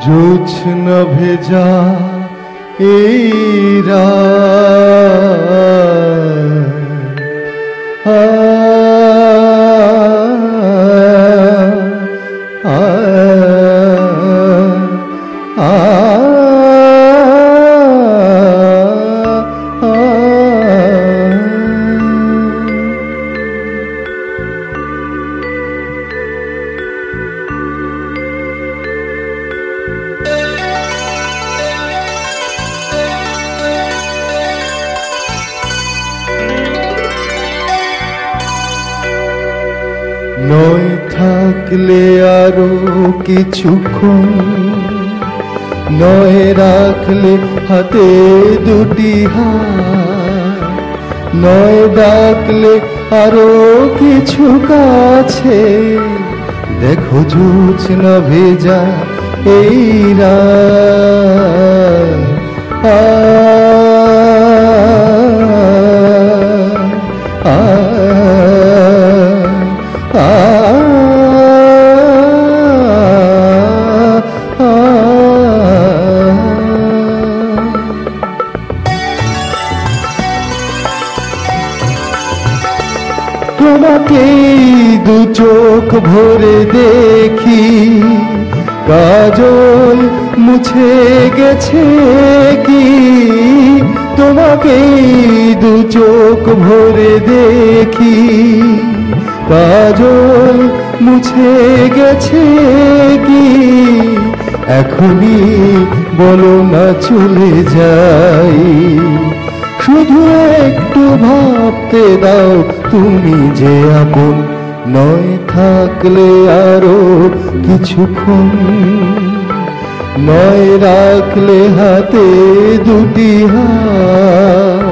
জোছনা ভেজা এই নয় থাকলে আরো কিছুক্ষণ, নয় রাখলে হাতে দুটি হাত, নয় ডাকলে আরো কিছু কাছে, দেখো জোছনা ভেজা এই তোমাকে দু চোখ ভরে দেখি, কাজল মুছে গেছে কি? তোমাকে দু চোখ ভরে দেখি, কাজল মুছে গেছে কি? এখনই বলো না চলে যাই, শুধু একটু ভাবতে দাও তুমি যে আপন, নয় থাকলে আরো কিছুক্ষণ, নয় রাখলে হাতে দুটি হাত,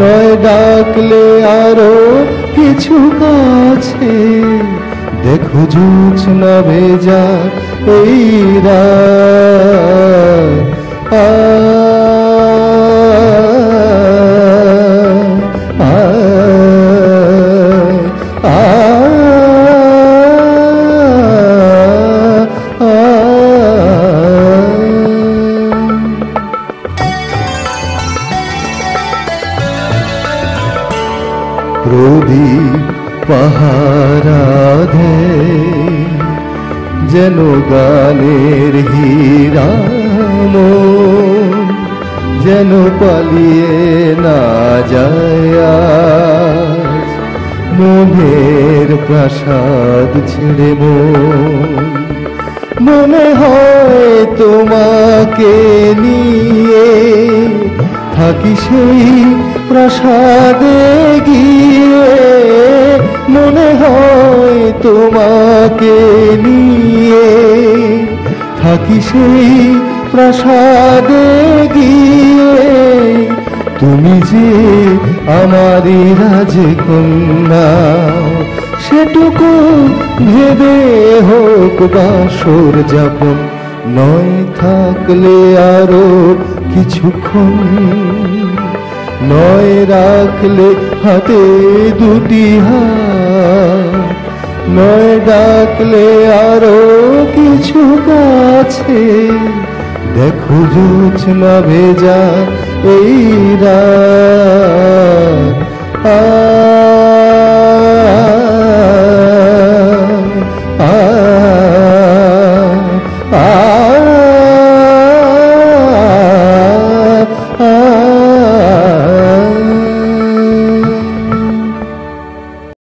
নয় ডাকলে আরো কিছু কাছে, দেখো জোছনা ভেজা এই প্রদীপ পাহারা দেয় যেন গানের হীরা মন, যেন পালিয়ে না যায় আজ মনের প্রাসাদ ছেড়ে মন। মনে হয় তোমাকে নিয়ে থাকি সেই প্রাসাদে গিয়ে, মনে হয় তোমাকে নিয়ে থাকি সেই প্রাসাদে গিয়ে। তুমি যে আমারই রাজকন্যা সেটুকু ভেবে হোক বাসর যাপন, নয় থাকলে আরো কিছুক্ষণ, নয় রাখলে হাতে দুটি হাত, নয় ডাকলে আরো কিছু কাছে, দেখো জোছনা ভেজা এই রাত।